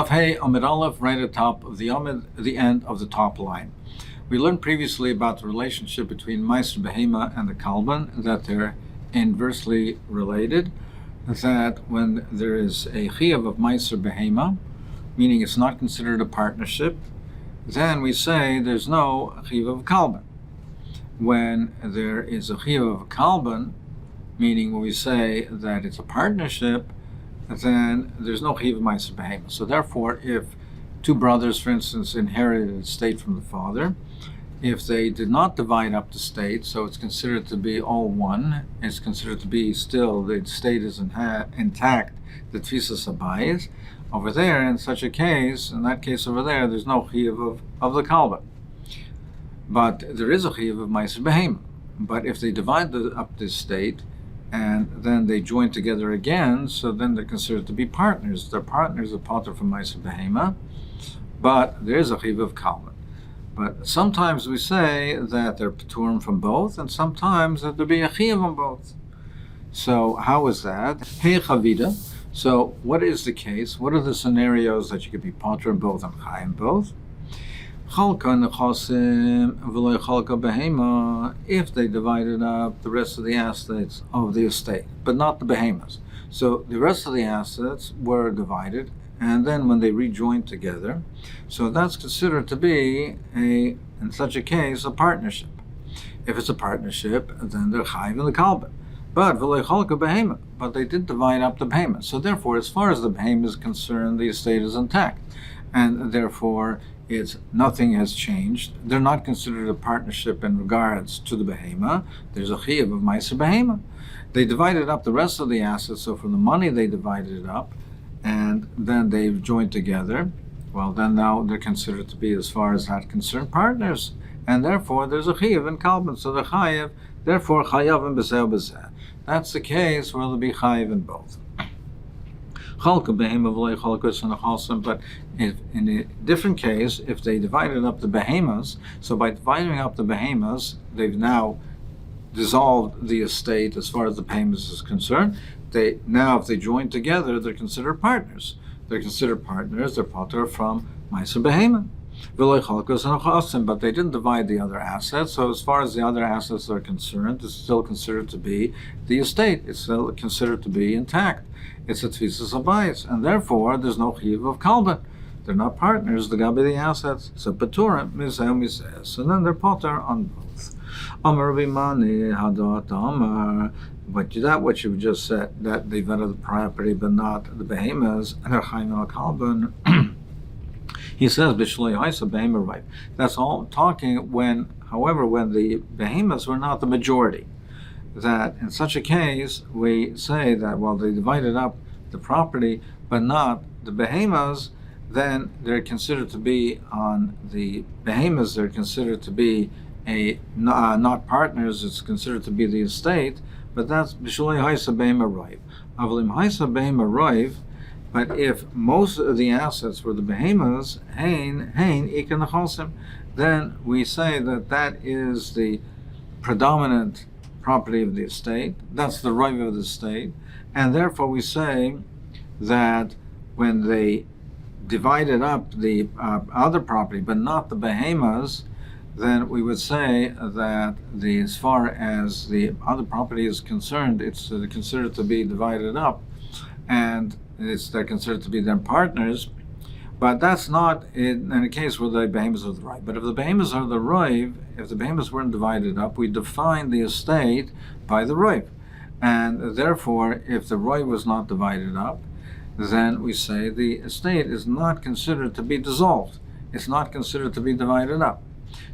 Daf Hey Amud Aleph, right at the top of the Amud, the end of the top line. We learned previously about the relationship between Meiser Behema and the Kalban, that they're inversely related, that when there is a Chiyuv of Meiser Behema, meaning it's not considered a partnership, then we say there's no Chiyuv of Kalban. When there is a Chiyuv of Kalban, meaning when we say that it's a partnership, then there's no Chiyuv of Meiser Behema. So therefore, if two brothers, for instance, inherited an estate from the father, if they did not divide up the estate, so it's considered to be all one, it's considered to be still, the estate is intact, the Tfisas Abayis, over there, in such a case, in that case over there, there's no Chiyuv of the Kalba. But there is a Chiyuv of Meiser Behema. But if they divide up the estate, and then they join together again, so then they're considered to be partners. They're partners of Pater from Meiser Behema, but there is a Chiyuv of Kalban. But sometimes we say that they're Paturim from both, and sometimes that there be a Chiyuv on both. So how is that? Hey Chavida. So what is the case? What are the scenarios that you could be Pater in both and Chai in both? If they divided up the rest of the assets of the estate, but not the behemoths. So the rest of the assets were divided, and then when they rejoined together, so that's considered to be, in such a case, a partnership. If it's a partnership, then they're chayiv in the kalban. But they did divide up the behemoth. So therefore, as far as the behemoth is concerned, the estate is intact, and therefore nothing has changed. They're not considered a partnership in regards to the behema. There's a chiyuv of meiser behema. They divided up the rest of the assets, so from the money they divided it up, and then they've joined together. Well, then now they're considered to be, as far as that concerned, partners, and therefore there's a chiyuv in kalban. So the chayiv, therefore chayav and bezeh bezeh. That's the case where there'll be chayiv in both. But if in a different case, if they divided up the behemoths, so by dividing up the behemoths, they've now dissolved the estate as far as the behemoths is concerned. If they join together, they're considered partners. They're pater from Meiser Behema. But they didn't divide the other assets, so as far as the other assets are concerned, it's still considered to be the estate. It's still considered to be intact. It's a Tfisas Abayis, and therefore there's no Chiyuv of Kalban. They're not partners, the Gabi the assets. So Paturim, Miseh, so then they're pater on both. Amar Bimani, Hadat Amar. But that what you just said, that they vetted the property but not the behemoths, and they're Chaim al Kalban. He says, right. That's all talking when the behemoths were not the majority. That in such a case, we say that while they divided up the property, but not the behemoths, then they're considered to be on the behemoths, they're considered to be not partners, it's considered to be the estate, but that's B'shulei Haisa Behema Roiv. Avalim Haisa Behema Roiv. But if most of the assets were the behemoths, then we say that is the predominant property of the estate. That's the roiv of the estate, and therefore we say that when they divided up the other property, but not the behemoths, then we would say that as far as the other property is concerned, it's considered to be divided up, and they're considered to be their partners, but that's not in a case where the behemoths are the roiv. But if the behemoths are the roiv, if the behemoths weren't divided up, we define the estate by the roiv. And therefore, if the roiv was not divided up, then we say the estate is not considered to be dissolved. It's not considered to be divided up.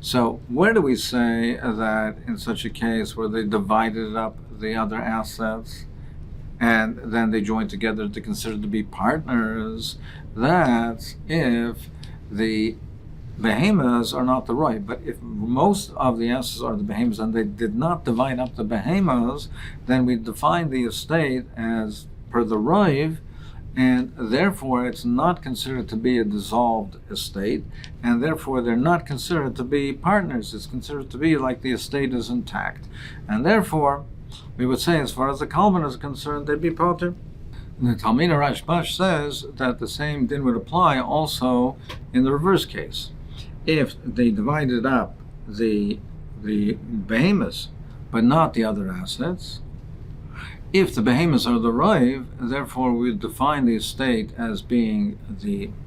So where do we say that in such a case where they divided up the other assets, and then they join together to consider to be partners? That's if the behemoths are not the roiv. But if most of the assets are the behemoths and they did not divide up the behemoths, then we define the estate as per the roiv, and therefore it's not considered to be a dissolved estate, and therefore they're not considered to be partners. It's considered to be like the estate is intact, and therefore we would say, as far as the kalban is concerned, they'd be pater. The Talmid Rashbash says that the same din would apply also in the reverse case. If they divided up the behemoths, but not the other assets, if the behemoths are the Raiv, therefore we define the estate as being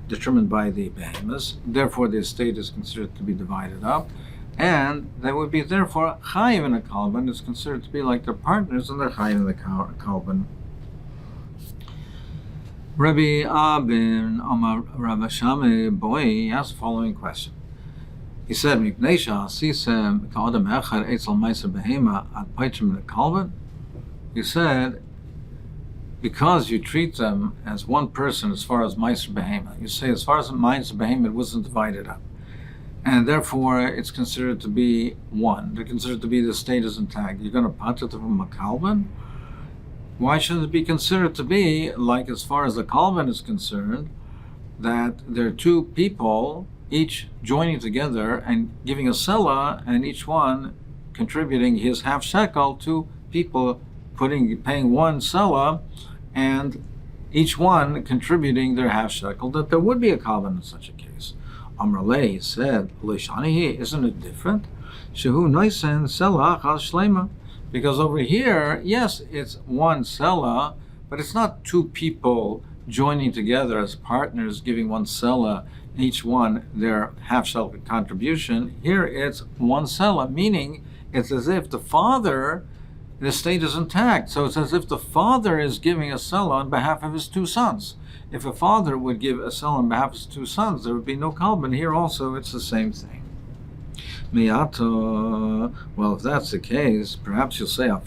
determined by the behemoths, therefore the estate is considered to be divided up, and they would be therefore Chayiv in a Kalban is considered to be like their partners, and they're Chayiv in the Kalban. Rabbi Abin Amar Rabbi Shami Boy asked the following question. He said, Mipnesha Sisem Ka'adam Echad Eitzel Meiser Behema Ad Paitrim in the Kalban. He said, because you treat them as one person as far as Meiser Behema, you say as far as Meiser Behema it wasn't divided up, and therefore it's considered to be one. They're considered to be the state is intact. You're going to pat it from a Kalban? Why should it be considered to be like, as far as the Kalban is concerned, that there are two people each joining together and giving a sela, and each one contributing his half shekel, to people paying one sela, and each one contributing their half shekel, that there would be a Kalban in such a case. Amralei said, Leishanihi, isn't it different? Shehu Noisen Sela Chal Shlema. Because over here, yes, it's one sela, but it's not two people joining together as partners, giving one sela, each one their half shekel contribution. Here it's one sela, meaning it's as if the estate is intact. So it's as if the father is giving a sela on behalf of his two sons. If a father would give a sela on behalf of his two sons, there would be no kalban. Here also it's the same thing. Miyato, well, if that's the case, perhaps you'll say, well,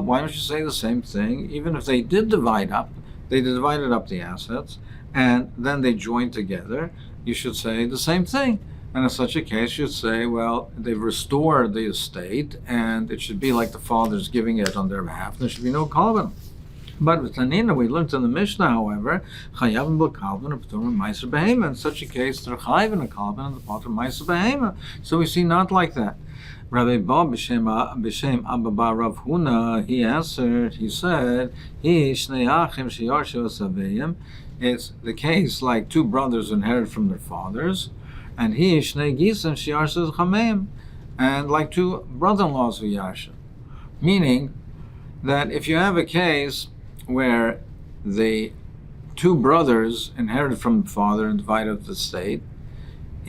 why don't you say the same thing? Even if they did divided up the assets, and then they joined together, you should say the same thing. And in such a case, you'd say, well, they've restored the estate, and it should be like the father's giving it on their behalf. There should be no kalban. But with Tanina, we learned in the Mishnah, however, Chayavim b'kalban or P'turim Meiser Behema. In such a case, they're Chayiv in a kalban and the P'turim Meiser Behema. So we see not like that. Rabbi Ba b'shem Abba Rav Huna, he answered, he said, it's the case like two brothers inherit from their fathers, and and like two brother-in-laws who yarsha. Meaning that if you have a case where the two brothers inherited from the father and divided up the estate,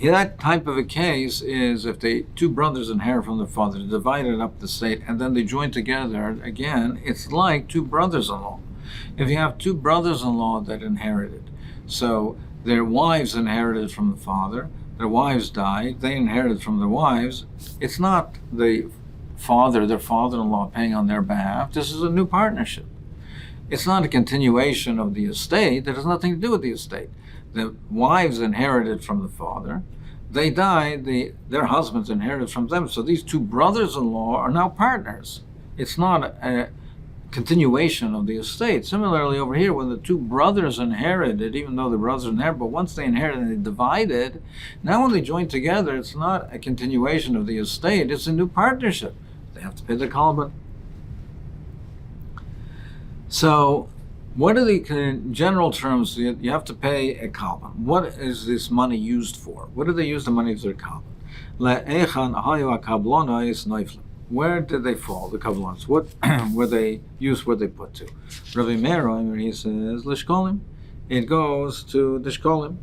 that type of a case is if the two brothers inherit from the father, divided up the estate, and then they join together again, it's like two brothers-in-law. If you have two brothers-in-law that inherited, so their wives inherited from the father, their wives died, they inherited from their wives, it's not their father-in-law paying on their behalf. This is a new partnership. It's not a continuation of the estate. It has nothing to do with the estate. The wives inherited from the father. They died. Their husbands inherited from them. So these two brothers-in-law are now partners. It's not a continuation of the estate. Similarly, over here, when the two brothers inherited, even though the brothers inherited, but once they inherited and they divided, now when they join together, it's not a continuation of the estate. It's a new partnership. They have to pay the kalban. So, what are the general terms? You have to pay a kalban. What is this money used for? What do they use the money for? Kalban. Where did they fall, the kablons? What were they used? Where they put to? Rabbi Meir, he says, l'shkolim. It goes to the shkolim,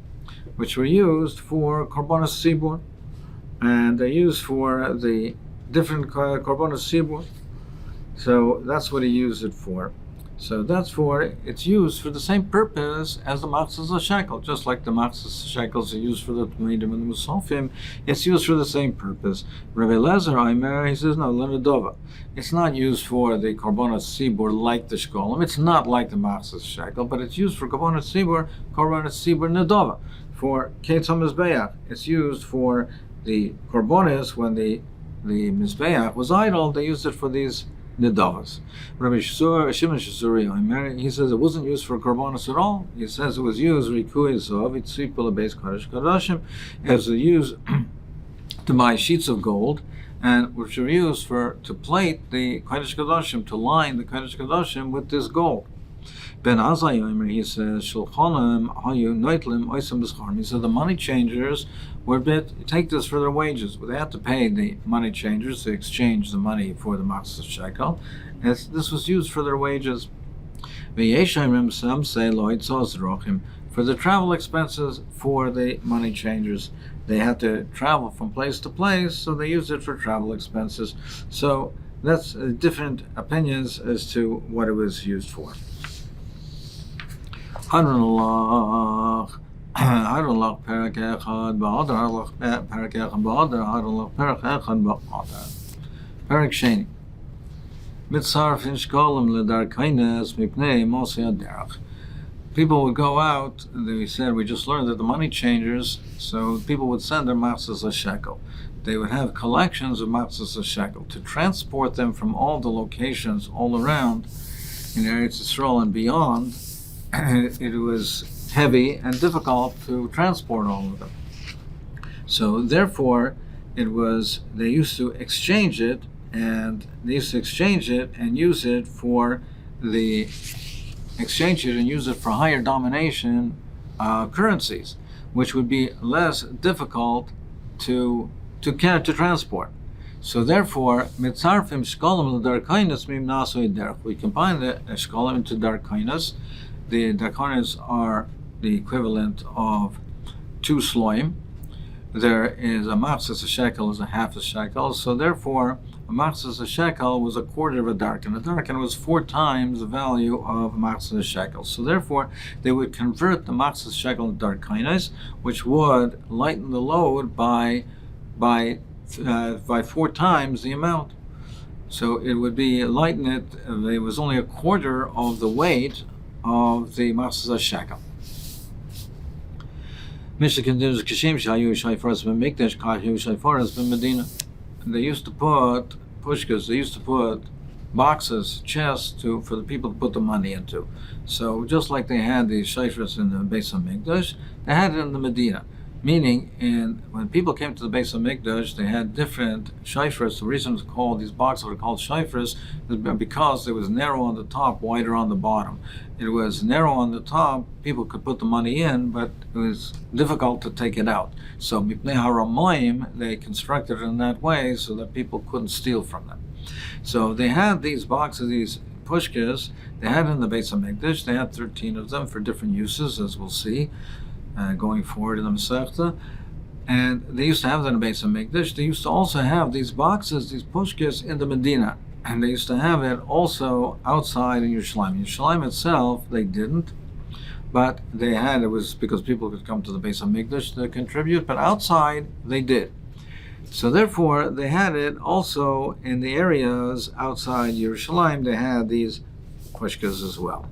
which were used for korbanos sibur, and they're used for the different korbanos sibur. So that's what he used it for. So it's used for the same purpose as the machzas shekel, just like the machzas shekels are used for the tmidim and the musafim. It's used for the same purpose. Rabbi Lezer Aimer, he says, no, lenadova. It's not used for the korbanos sibur like the shkolim. It's not like the machzas shekel, but it's used for korbanos sibur nadova. For ketzah mizbeach, it's used for the korbanos when the mizbeach was idle. They used it for these Nidavas. Rabbi Shimon Shesuri, he says it wasn't used for korbanos at all. He says it was used as used to buy sheets of gold and which were used to plate the Kodesh Kodashim, to line the Kodesh Kodashim with this gold. Ben Azayomer, he says, Shulchanim hayu noitlim oisem b'scharm. He said the money changers were take this for their wages. They had to pay the money changers to exchange the money for the Masechet Shekel. And this was used for their wages. V'yeshayim, some say lo itzos rochim, for the travel expenses for the money changers. They had to travel from place to place, so they used it for travel expenses. So that's different opinions as to what it was used for. Harulach Perak Echad Ba'adar Harulach Perak Echad Ba'adar Harulach Perak Echad Ba'adar Perak Sheni Mitzarfin Shekalim L'Darkainas Mipnei Mosei Aderach. People would go out, we said, we just learned that the money changers, so people would send their Masechet Shekel. They would have collections of Masechet Shekel to transport them from all the locations all around in Eretz Yisrael and beyond. It was heavy and difficult to transport all of them. So therefore, they used to exchange it and use it for higher domination currencies, which would be less difficult to transport. So therefore, mitzarfim shkalim l'darkainas mim naso derech. We combine the shkalim into darkainas. The darkainas are the equivalent of 2 sloim. There is a Masechet Shekel is a half a shekel. So therefore, a Masechet Shekel was a quarter of a darkan. A darkan was 4 times the value of a Masechet Shekel. So therefore, they would convert the Masechet Shekel to darkainas, which would lighten the load by 4 times the amount. So it would be lighten it. It was only a quarter of the weight of the Masechet Shekel. They used to put pushkas, they used to put boxes, chests for the people to put the money into. So just like they had the shayfras in the Beis HaMikdash, they had it in the Medina. Meaning, when people came to the Beis HaMikdash, they had different shayfras. The reason these boxes were called shayfras is because it was narrow on the top, wider on the bottom. It was narrow on the top, people could put the money in, but it was difficult to take it out. So Mipnei HaRamoim, they constructed it in that way so that people couldn't steal from them. So they had these boxes, these pushkas, they had in the Beis HaMikdash. They had 13 of them for different uses, as we'll see. Going forward in the Masechta, and they used to have that in Beis HaMikdash. They used to also have these boxes, these pushkas, in the Medina, and they used to have it also outside in Yerushalayim. In Yerushalayim itself, they didn't, but they had it was because people could come to the Beis HaMikdash to contribute, but outside they did. So therefore, they had it also in the areas outside Yerushalayim. They had these pushkas as well.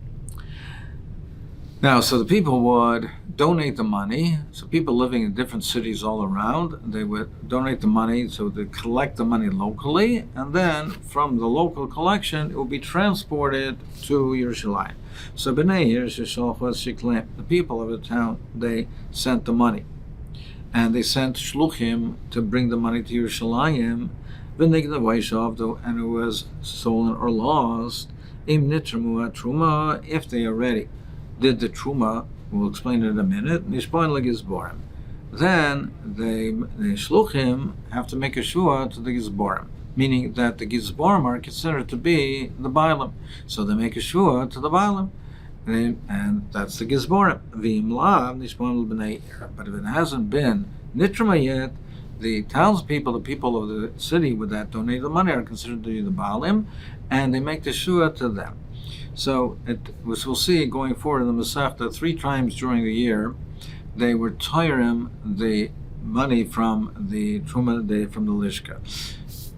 Now, so the people would donate the money. So people living in different cities all around, they would donate the money, so they collect the money locally, and then from the local collection, it would be transported to Yerushalayim. So B'nai Shekalim, the people of the town, they sent the money. And they sent shluchim to bring the money to Yerushalayim, and it was stolen or lost, if they already did the truma, we'll explain it in a minute, then the shluchim have to make a shua to the gizborim, meaning that the gizborim are considered to be the bailim. So they make a shua to the bailim, and that's the gizborim. But if it hasn't been nitruma yet, the townspeople, the people of the city with that donate the money, are considered to be the bailim, and they make the shua to them. So we'll see going forward in the Masechta, 3 times during the year, they were tiring the money from the Truma, from the Lishka.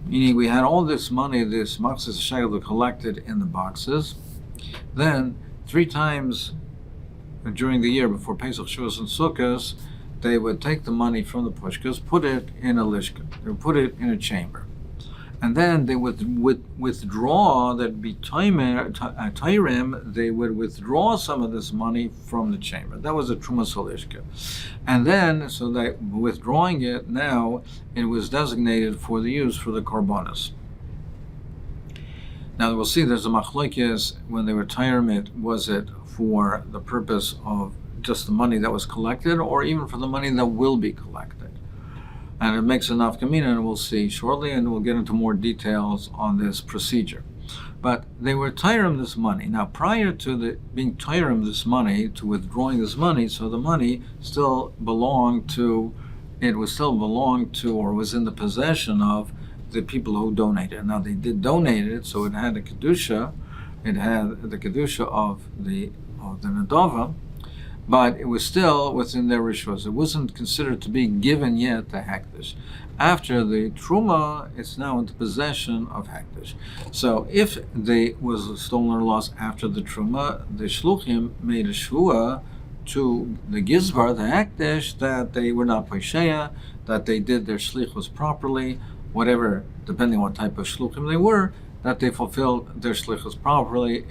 Meaning we had all this money, this Masechet Shekel collected in the boxes. Then 3 times during the year before Pesach, Shavuos, and Sukkot, they would take the money from the pushkas, put it in a Lishka, they would put it in a chamber. and then they would withdraw, that'd be Tairim, they would withdraw some of this money from the chamber. That was a Truma Solishka. And then, so that withdrawing it, now it was designated for the use for the Korbanos. Now we'll see there's a machlokes when they were Tairim it, was it for the purpose of just the money that was collected, or even for the money that will be collected? And it makes enough kamina, and we'll see shortly, and we'll get into more details on this procedure. But they were Tairim this money. Now, prior to being Tairim this money, to withdrawing this money, so the money still belonged to, or was in the possession of the people who donated. Now, they did donate it, so it had a kedusha, it had the kedusha of the Nadava, but it was still within their rishos. It wasn't considered to be given yet to Hekdesh. After the Truma, it's now in the possession of Hekdesh. So if they was stolen or lost after the Truma, the Shluchim made a Shvua to the Gizbar, the Hekdesh, that they were not Pesheya, that they did their shlichus properly, whatever, depending on what type of Shluchim they were, that they fulfilled their shlichus properly.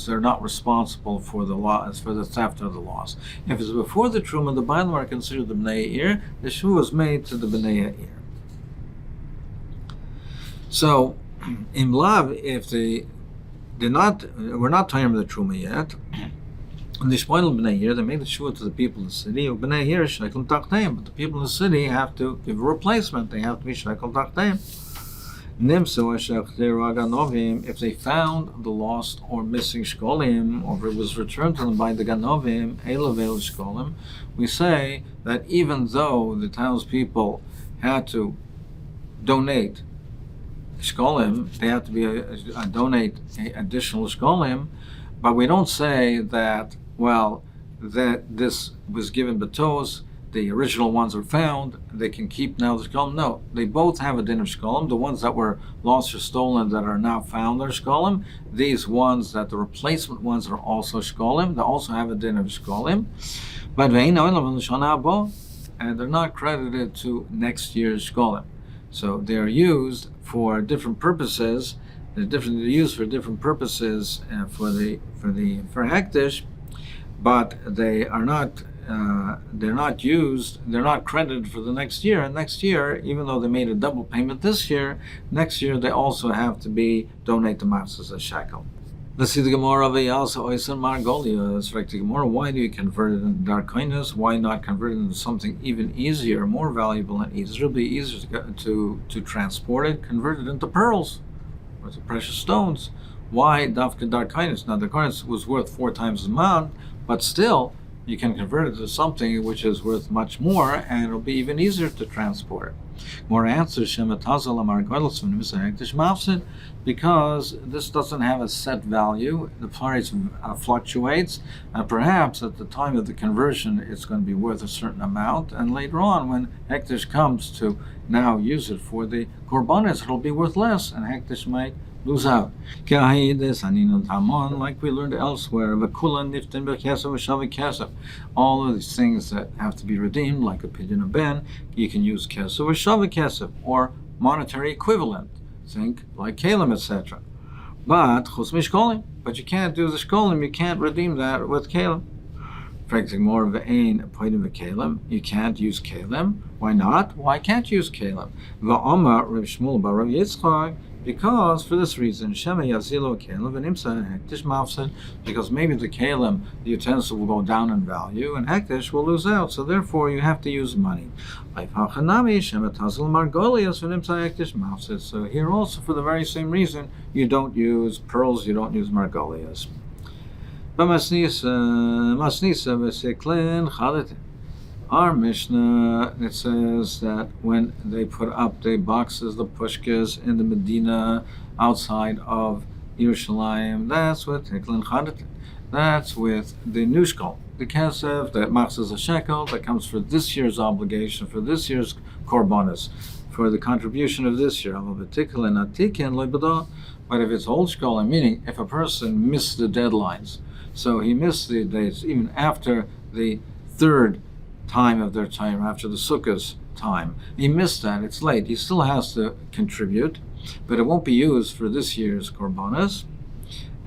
They're not responsible for the loss, for the theft or the loss. If it's before the Truma, the Bailam are considered the Bnei Ir. The Shvu was made to the Bnei Ir. So, in Lav, if they were not Tairim the Truma yet, and the Shpoil Bnei Ir, they made the Shvu to the people of the city of Bnei Ir Shekel Tachteim, but the people of the city have to give a replacement. They have to be Shekel Tachteim. If they found the lost or missing shkolim, or it was returned to them by the ganovim, elavel shkolim, we say that even though the townspeople had to donate shkolim, they have to donate additional shkolim, but we don't say that, that this was given betos, the original ones are found, they can keep now the shkolim. No, they both have a din of shkolim. The ones that were lost or stolen that are now found are shkolim. These ones that the replacement ones are also shkolim. They also have a din of shkolim. But and they're not credited to next year's shkolim. So they're used for different purposes. They're used for different purposes for hektish, but they are not. They're not credited for the next year. And next year, even though they made a double payment this year, next year they also have to donate the matzahs as shekel. Let's see the Gemara of Eyalsa Oysen Margolia. It's like the Gemara, why do you convert it into dark kindness? Why not convert it into something even easier, more valuable and easier? It'll be easier to transport it, convert it into pearls or to precious stones. Why Dafka dark kindness? Now the kindness was worth 4 times the amount, but still you can convert it to something which is worth much more, and it'll be even easier to transport it. More answers, because this doesn't have a set value. The price fluctuates, and perhaps at the time of the conversion it's going to be worth a certain amount, and later on when Hektish comes to now use it for the Korbanos, it'll be worth less, and Hektish might lose out. Like we learned elsewhere, all of these things that have to be redeemed, like a pidyon of ben, you can use kesef or shavik kesef, or monetary equivalent, think like kalim, etc. But you can't do the shkolim, you can't redeem that with kalim. More of a point of a kalim, you can't use kalim. Why not? Why can't you use kalim? Because for this reason, because maybe the kalim, the utensil, will go down in value, and hektish will lose out. So therefore, you have to use money. So here also, for the very same reason, you don't use pearls, you don't use margolias. Our Mishnah, it says that when they put up the boxes, the pushkas in the Medina outside of Yerushalayim, that's with Tiklin Chadet. That's with the Nushkal, the Kesef, the Machzas a shekel, that comes for this year's obligation, for this year's Korbanos, for the contribution of this year. But if it's old shkolim, meaning if a person missed the deadlines, so he missed the dates even after the third time of their time, after the Sukkah's time, he missed that, it's late, he still has to contribute. but it won't be used for this year's korbanos,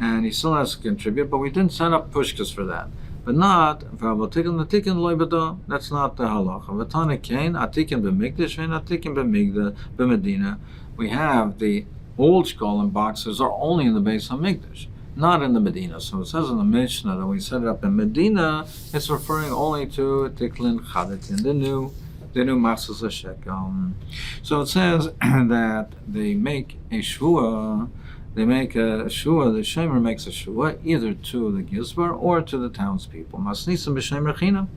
and he still has to contribute, but we didn't set up pushkas for that. But not, that's not the halacha. V'tana kain, atikin b'mikdash, and atikin b'medina. We have the old shkolim boxes are only in the Beis HaMikdash, not in the Medina. So it says in the Mishnah that we set it up in Medina, it's referring only to Tiklin Chadatin, the new Masechet Shekalim. So it says that they make a shvua, the shemer makes a shvua either to the gizbar or to the townspeople. Masnisim b'shem rechinam.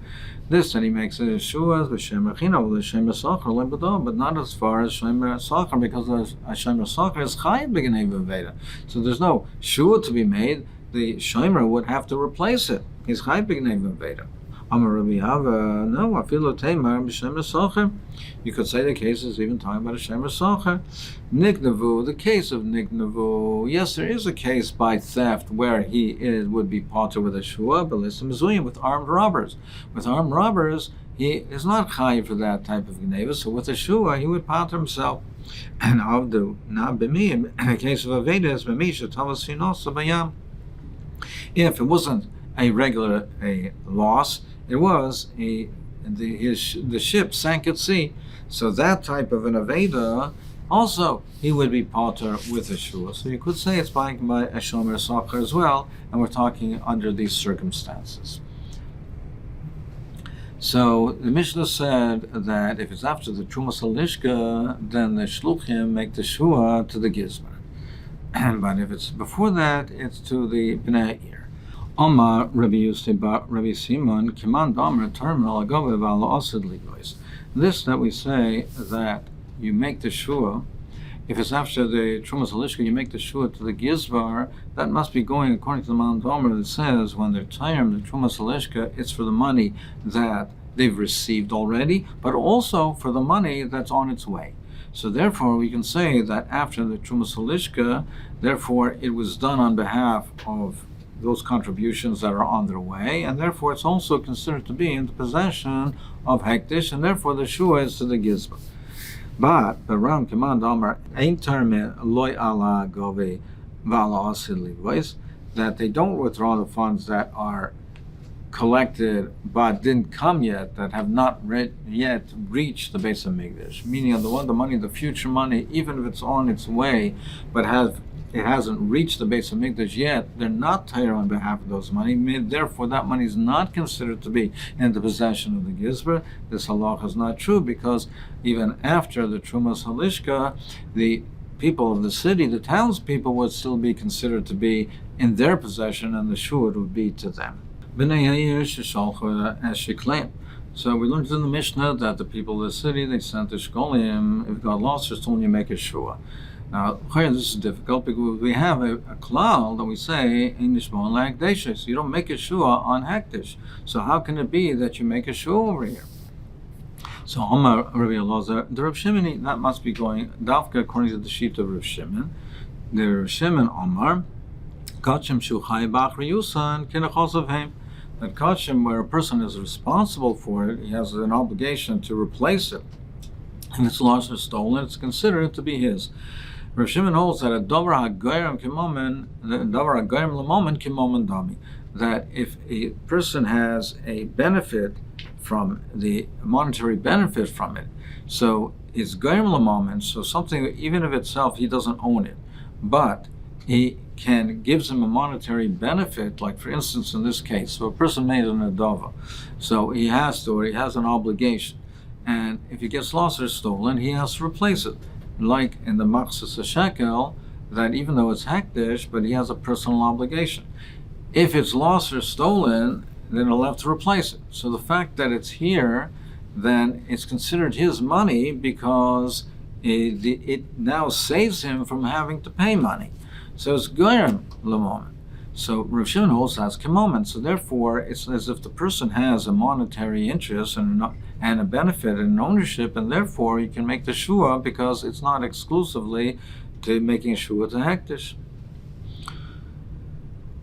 This that he makes a shvua b'shem rechinam, or the shemer sacher lebado, but not as far as shemer sacher, because the shemer sacher is chayiv b'gnei v'veda. So there's no shvua to be made. The shemer would have to replace it. He's chayiv b'gnei v'veda. No, you could say the case is even talking about a shemer sacher. Nignavu, the case of Nignavu, yes, there is a case by theft where he would be potter with a shua, but listen, with armed robbers. With armed robbers, he is not chayiv for that type of gneva, so with a shua, he would potter himself. And avdu, not b'mi, in the case of Aveda, is b'mi, shetavas finosa bayam. If it wasn't a regular loss, it was the ship sank at sea. So that type of an Aveda, also he would be potter with a shua. So you could say it's buying by a shomer sacher as well, and we're talking under these circumstances. So the Mishnah said that if it's after the Trumas Halishka, then the shluchim make the shua to the gizmer. But if it's before that, it's to the bnei ir. Omar Rabbi Yosef Rabbi Simon Kiman Damer Terminal Agove Vala Osid Ligois. This that we say that you make the shua, if it's after the Trumas Halishka, you make the shua to the gizbar, that must be going according to the Mount Domer that says when they're tayrim, the Trumas Halishka, it's for the money that they've received already, but also for the money that's on its way. So therefore, we can say that after the Trumas Halishka, therefore it was done on behalf of those contributions that are on their way, and therefore it's also considered to be in the possession of Hektish, and therefore the shua is to the gizbar. But Ram Command Omer ain't term loy ala gove vala asid, that they don't withdraw the funds that are collected but didn't come yet, that have not yet reached the Beis HaMikdash, meaning the money, the future money, even if it's on its way, but it hasn't reached the Beis HaMikdash yet, they're not tayr on behalf of those money. Therefore, that money is not considered to be in the possession of the gizbar. This halacha is not true, because even after the Trumas Halishka, the people of the city, the townspeople, would still be considered to be in their possession, and the shua would be to them. So we learned in the Mishnah that the people of the city, they sent the shkolim, if God lost, just told you make a shua. Now, this is difficult because we have a klal that we say in Nishmon la Hekdesh. So you don't make a shua on Hekdesh. So how can it be that you make a shua over here? So Omar Rabbi Elazar, the Rav Shimon, that must be going dafka according to the sheet of Rav Shimon. The Rav Shimon Omar, kachim shuchai bach riyusan kinachos of him. That kachim, where a person is responsible for it, he has an obligation to replace it. If it's lost or stolen, it's considered to be his. Rav Shimon holds that a davar hagayim kimomen, davar hagayim lamomen kimomen dami, that if a person has a benefit from the monetary benefit from it, so it's gayim lamomen, so something, even if itself he doesn't own it, but he gives him a monetary benefit, like for instance in this case, so a person made an adava, so he has an obligation, and if it gets lost or stolen, he has to replace it. Like in the Masechet Shekel, that even though it's Hekdesh, but he has a personal obligation. If it's lost or stolen, then he'll have to replace it. So the fact that it's here, then it's considered his money because it now saves him from having to pay money. So it's Goyim Lamon. So Rav Shimon holds that's Kimomen. So therefore, it's as if the person has a monetary interest and a benefit and ownership, and therefore you can make the shua because it's not exclusively to making a shua to Hektish.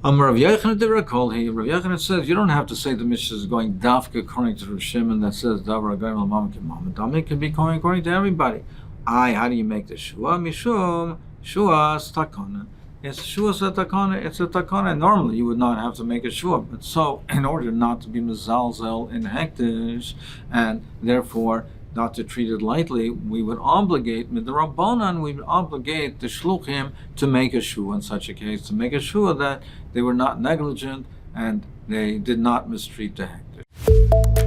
Rav Yochanan says you don't have to say the Mishnah is going dafka according to Rav Shimon that says davar agayim l'mam k'mam. It can be going according to everybody. How do you make the shua? Mishum shuas takana. It's shuas a takana. It's a takana. Normally, you would not have to make a shua, but so in order not to be mezalzel in hektish, and therefore not to treat it lightly, we would obligate midrabanan. We would obligate the shluchim to make a shua in such a case, to make a shua that they were not negligent and they did not mistreat the hektish.